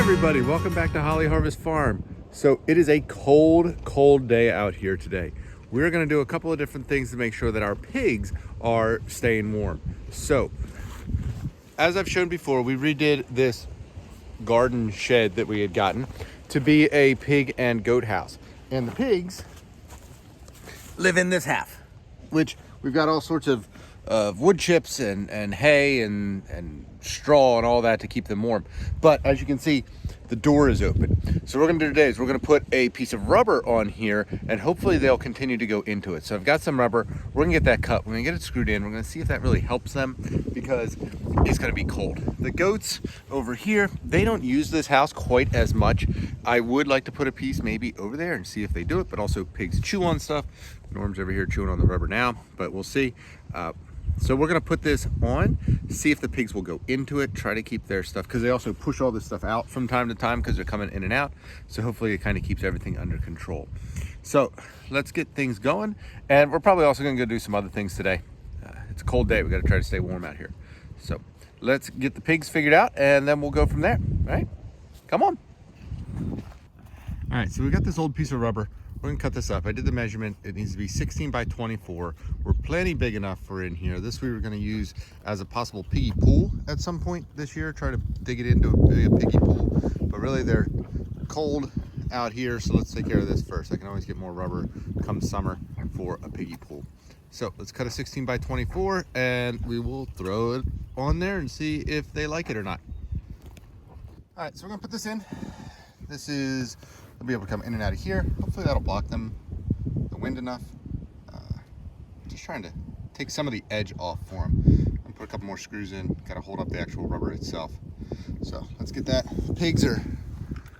everybody, welcome back to Holly Harvest Farm. So it is a cold day out here today. We're going to do a couple of different things to make sure that our pigs are staying warm. So as I've shown before, we redid this garden shed that we had gotten to be a pig and goat house. And the pigs live in this half, which we've got all sorts of wood chips and hay and straw and all that to keep them warm. But as you can see, the door is open. So what we're gonna do today is we're gonna put a piece of rubber on here and hopefully they'll continue to go into it. So I've got some rubber, we're gonna get that cut, we're gonna get it screwed in, we're gonna see if that really helps them because it's gonna be cold. The goats over here, they don't use this house quite as much. I would like to put a piece maybe over there and see if they do it, but also pigs chew on stuff. Norm's over here chewing on the rubber now, but we'll see. So we're gonna put this on, see if the pigs will go into it, try to keep their stuff, because they also push all this stuff out from time to time because they're coming in and out. So hopefully it kind of keeps everything under control. So let's get things going. And we're probably also gonna go do some other things today. It's a cold day, we gotta try to stay warm out here. So let's get the pigs figured out and then we'll go from there, right? Come on. All right, so we got this old piece of rubber. We're gonna cut this up. I did the measurement. It needs to be 16 by 24. We're plenty big enough for in here. This we were gonna use as a possible piggy pool at some point this year, try to dig it into a piggy pool. But really they're cold out here, so let's take care of this first. I can always get more rubber come summer for a piggy pool. So let's cut a 16 by 24 and we will throw it on there and see if they like it or not. All right, so we're gonna put this in. This is, they'll be able to come in and out of here. Hopefully that'll block them, the wind enough. Just trying to take some of the edge off for them and put a couple more screws in, kind of hold up the actual rubber itself. So let's get that. Pigs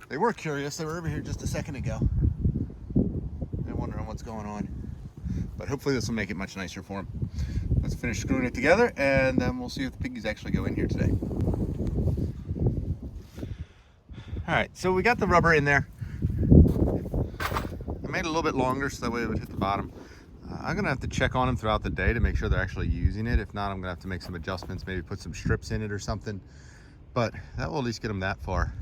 they were curious. They were over here just a second ago. They're wondering what's going on. But hopefully this will make it much nicer for them. Let's finish screwing it together and then we'll see if the piggies actually go in here today. All right, so we got the rubber in there. I made it a little bit longer so that way it would hit the bottom. I'm gonna have to check on them throughout the day to make sure they're actually using it. If not, I'm gonna have to make some adjustments, maybe put some strips in it or something. But that will at least get them that far.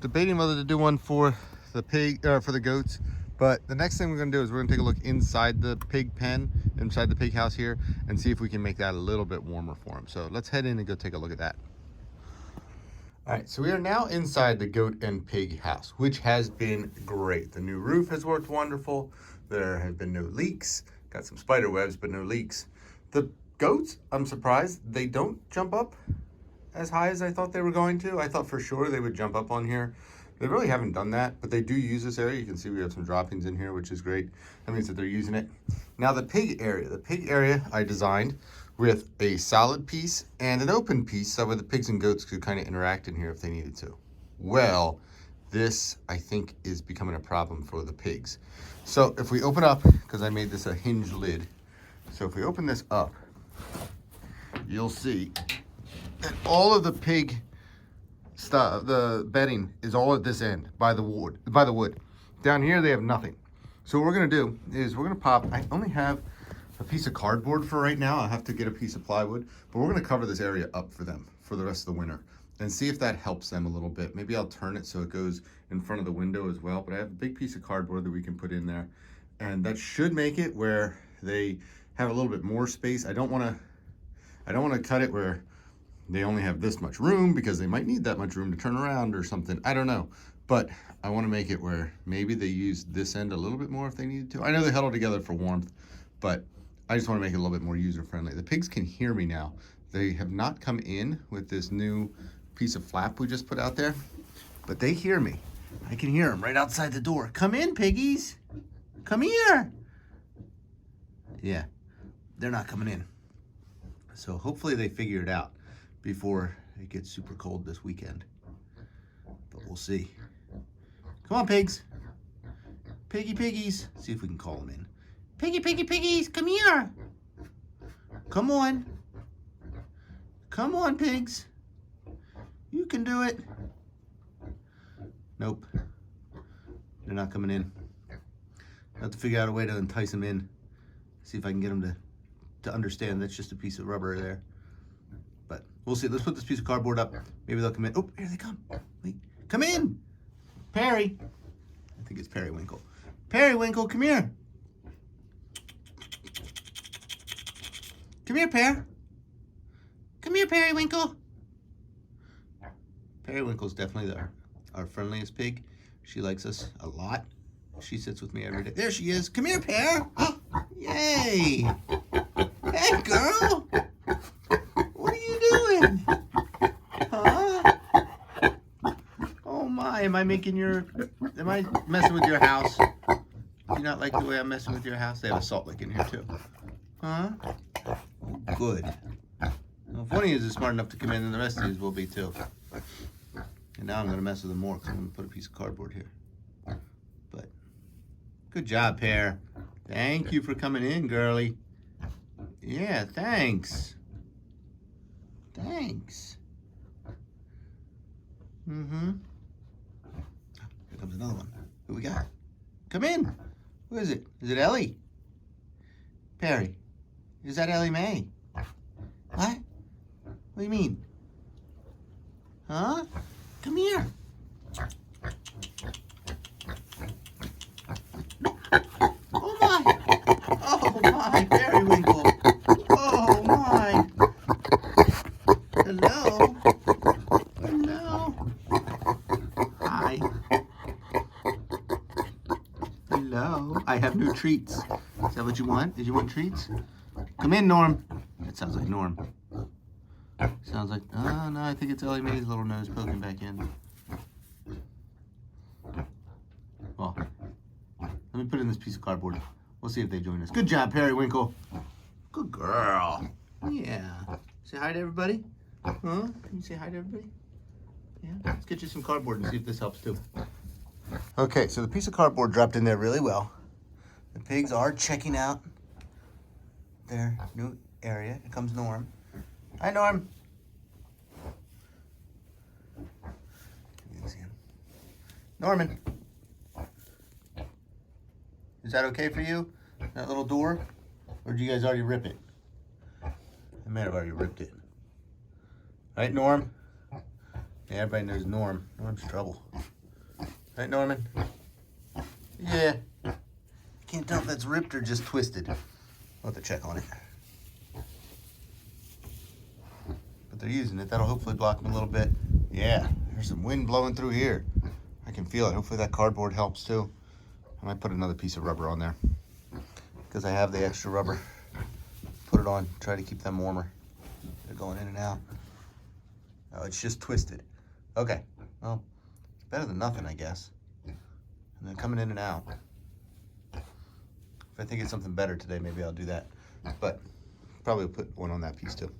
Debating whether to do one for the for the goats. But the next thing we're gonna do is we're gonna take a look inside the pig pen, inside the pig house here, and see if we can make that a little bit warmer for them. So let's head in and go take a look at that. All right, so we are now inside the goat and pig house, which has been great. The new roof has worked wonderful. There have been no leaks. Got some spider webs, but no leaks. The goats, I'm surprised, they don't jump up as high as I thought they were going to. I thought for sure they would jump up on here. They really haven't done that, but they do use this area. You can see we have some droppings in here, which is great. That means that they're using it. Now the pig area I designed with a solid piece and an open piece so that the pigs and goats could kind of interact in here if they needed to. Well, this I think is becoming a problem for the pigs. So if we open up, because I made this a hinge lid, so if we open this up, you'll see that all of the pig stuff, the bedding is all at this end by the wood. Down here they have nothing. So what we're gonna do is we're gonna pop, I only have a piece of cardboard for right now. I'll have to get a piece of plywood, but we're gonna cover this area up for them for the rest of the winter and see if that helps them a little bit. Maybe I'll turn it so it goes in front of the window as well, but I have a big piece of cardboard that we can put in there and that should make it where they have a little bit more space. I don't wanna cut it where they only have this much room because they might need that much room to turn around or something. I don't know, but I wanna make it where maybe they use this end a little bit more if they needed to. I know they huddle together for warmth, but I just want to make it a little bit more user-friendly. The pigs can hear me now. They have not come in with this new piece of flap we just put out there, but they hear me. I can hear them right outside the door. Come in, piggies. Come here. Yeah, they're not coming in. So hopefully they figure it out before it gets super cold this weekend. But we'll see. Come on, pigs. Piggies. See if we can call them in. Piggies, come here. Come on. Come on, pigs. You can do it. Nope. They're not coming in. I have to figure out a way to entice them in. See if I can get them to understand that's just a piece of rubber there. But we'll see. Let's put this piece of cardboard up. Maybe they'll come in. Oh, here they come. Wait. Come in. Perry. I think it's Periwinkle. Periwinkle, come here. Come here, Pear. Come here, Periwinkle. Periwinkle's definitely our friendliest pig. She likes us a lot. She sits with me every day. There she is. Come here, Pear. Oh, yay. Hey, girl. What are you doing? Huh? Oh my, am I messing with your house? Do you not like the way I'm messing with your house? They have a salt lick in here too. Huh? Good. Well, if one of you is smart enough to come in, then the rest of you will be too. And now I'm going to mess with them more because I'm going to put a piece of cardboard here. But good job, Pear. Thank you for coming in, girly. Yeah, thanks. Thanks. Mm-hmm. Here comes another one. Who we got? Come in. Who is it? Is it Ellie? Perry. Is that Ellie Mae? What? What do you mean? Huh? Come here. Oh my! Oh my, Periwinkle! Oh my! Hello? Hello? Hi. Hello? I have new treats. Is that what you want? Did you want treats? Come in, Norm. That sounds like Norm. Sounds like, oh no, I think it's Ellie Mae's little nose poking back in. Well, let me put in this piece of cardboard. We'll see if they join us. Good job, Periwinkle. Good girl. Yeah. Say hi to everybody. Huh? Can you say hi to everybody? Yeah. Let's get you some cardboard and see if this helps too. Okay, so the piece of cardboard dropped in there really well. The pigs are checking out their new area. Here comes Norm. Hi, Norm. You can see him. Norman. Is that okay for you? That little door? Or did you guys already rip it? I may have already ripped it. Right, Norm? Yeah, everybody knows Norm. Norm's trouble. Right, Norman? Yeah. Can't tell if that's ripped or just twisted. I'll have to check on it. But they're using it. That'll hopefully block them a little bit. Yeah, there's some wind blowing through here. I can feel it. Hopefully that cardboard helps too. I might put another piece of rubber on there because I have the extra rubber. Put it on, try to keep them warmer. They're going in and out. Oh, it's just twisted. Okay, well, better than nothing, I guess. And they're coming in and out. If I think it's something better today, maybe I'll do that. But probably will put one on that piece too.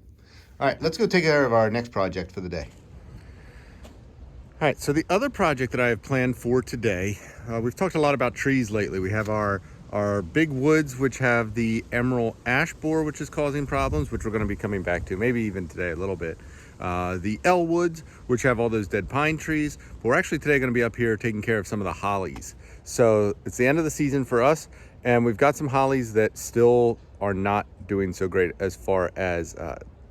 All right, let's go take care of our next project for the day. All right, so the other project that I have planned for today, we've talked a lot about trees lately. We have our big woods, which have the emerald ash borer, which is causing problems, which we're going to be coming back to, maybe even today a little bit. The L woods, which have all those dead pine trees. But we're actually today going to be up here taking care of some of the hollies. So it's the end of the season for us, and we've got some hollies that still are not doing so great as far as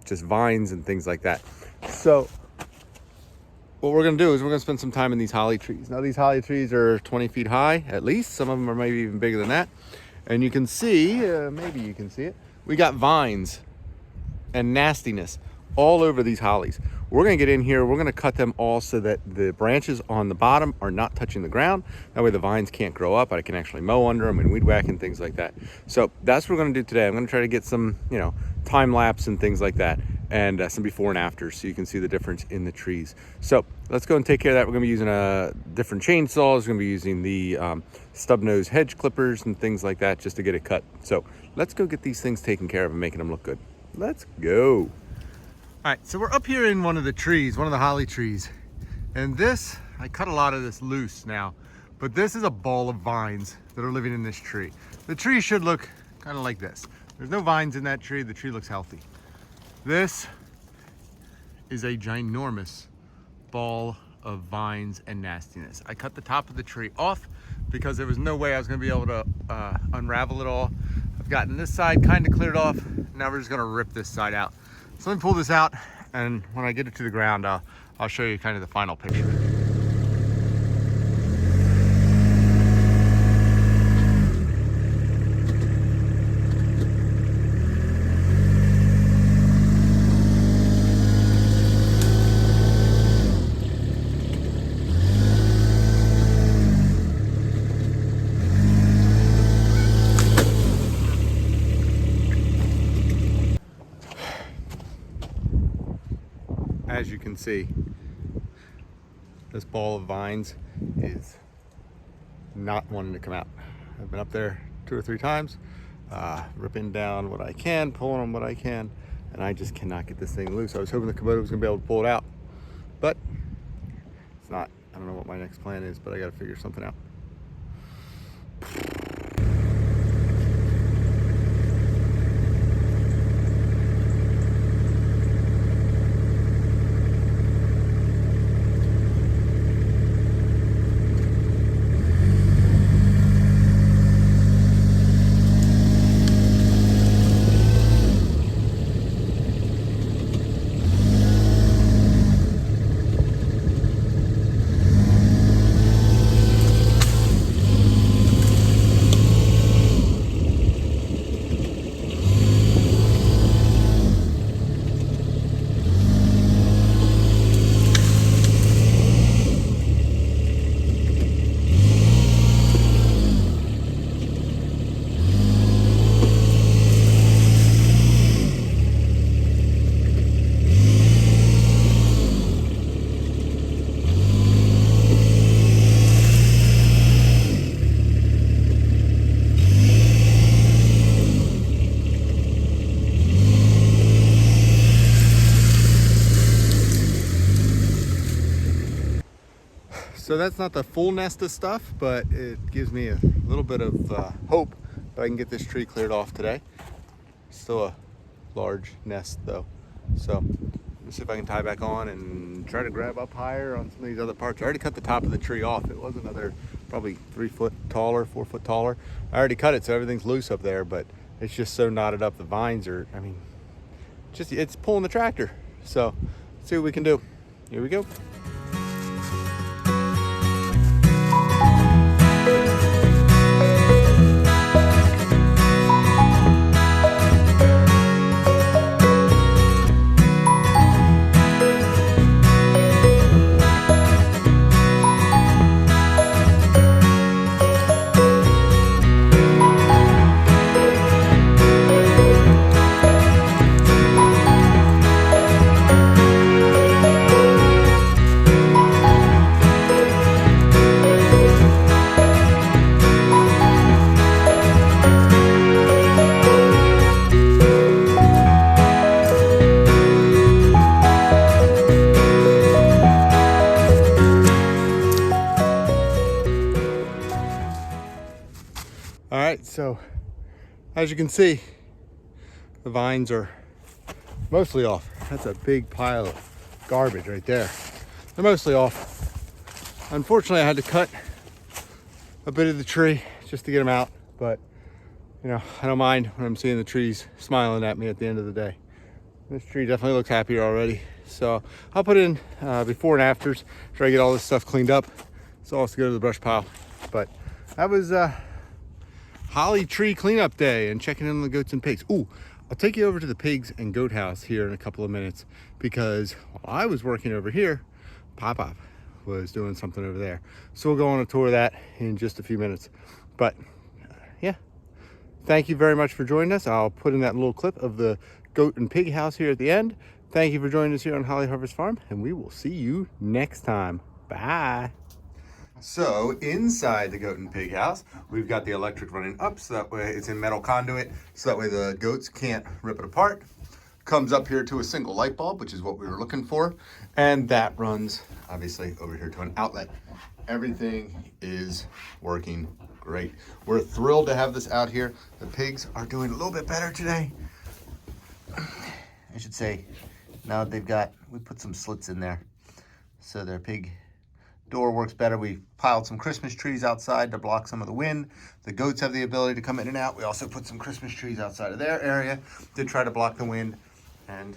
just vines and things like that. So what we're going to do is we're going to spend some time in these holly trees. Now these holly trees are 20 feet high at least. Some of them are maybe even bigger than that. And you can see, maybe you can see it, we got vines and nastiness all over these hollies. We're going to get in here, we're going to cut them all so that the branches on the bottom are not touching the ground. That way the vines can't grow up. I can actually mow under them and weed whack and things like that. So that's what we're going to do today. I'm going to try to get some, time lapse and things like that, and some before and after so you can see the difference in the trees. So let's go and take care of that. We're going to be using different chainsaws. We're going to be using the stub nose hedge clippers and things like that just to get it cut. So let's go get these things taken care of and making them look good. Let's go. All right, so we're up here in one of the trees, one of the holly trees. And this, I cut a lot of this loose now, but this is a ball of vines that are living in this tree. The tree should look kind of like this. There's no vines in that tree. The tree looks healthy. This is a ginormous ball of vines and nastiness. I cut the top of the tree off because there was no way I was gonna be able to unravel it all. I've gotten this side kind of cleared off. Now we're just gonna rip this side out. So let me pull this out, and when I get it to the ground, I'll show you kind of the final picture. as you can see, this ball of vines is not wanting to come out. I've been up there 2 or 3 times, ripping down what I can, pulling on what I can, and I just cannot get this thing loose. I was hoping the Kubota was gonna be able to pull it out, but it's not. I don't know what my next plan is, but I gotta figure something out. So that's not the full nest of stuff, but it gives me a little bit of hope that I can get this tree cleared off today. Still a large nest though. So let's see if I can tie back on and try to grab up higher on some of these other parts. I already cut the top of the tree off. It was another probably 3 foot taller, 4 foot taller. I already cut it, so everything's loose up there, but it's just so knotted up. The vines are, I mean, just it's pulling the tractor. So let's see what we can do. Here we go. All right, so as you can see, the vines are mostly off. That's a big pile of garbage right there. They're mostly off. Unfortunately, I had to cut a bit of the tree just to get them out, but you know, I don't mind when I'm seeing the trees smiling at me at the end of the day. This tree definitely looks happier already. So I'll put in before and afters, try to get all this stuff cleaned up. So I'll also go to the brush pile. But that was holly tree cleanup day and checking in on the goats and pigs. Ooh, I'll take you over to the pigs and goat house here in a couple of minutes, because while I was working over here, Pop was doing something over there. So we'll go on a tour of that in just a few minutes. But yeah, thank you very much for joining us. I'll put in that little clip of the goat and pig house here at the end. Thank you for joining us here on Holly Harvest Farm, and we will see you next time. Bye. So inside the goat and pig house, we've got the electric running up, so that way it's in metal conduit, so that way the goats can't rip it apart. Comes up here to a single light bulb, which is what we were looking for, and that runs obviously over here to an outlet. Everything is working great. We're thrilled to have this out here. The pigs are doing a little bit better today. I should say, now that we put some slits in there, so their pig door works better. We piled some Christmas trees outside to block some of the wind. The goats have the ability to come in and out. We also put some Christmas trees outside of their area to try to block the wind. And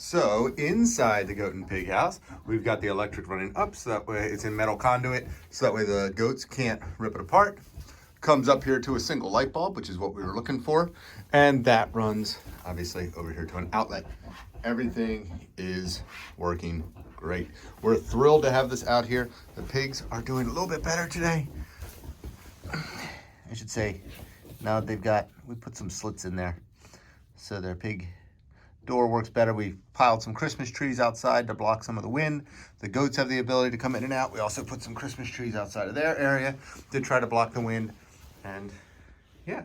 So inside the goat and pig house, we've got the electric running up, so that way it's in metal conduit, so that way the goats can't rip it apart. Comes up here to a single light bulb, which is what we were looking for, and that runs obviously over here to an outlet. Everything is working great. We're thrilled to have this out here. The pigs are doing a little bit better today. I should say, now that we put some slits in there, so their pig door works better. We piled some Christmas trees outside to block some of the wind. The goats have the ability to come in and out. We also put some Christmas trees outside of their area to try to block the wind. And yeah,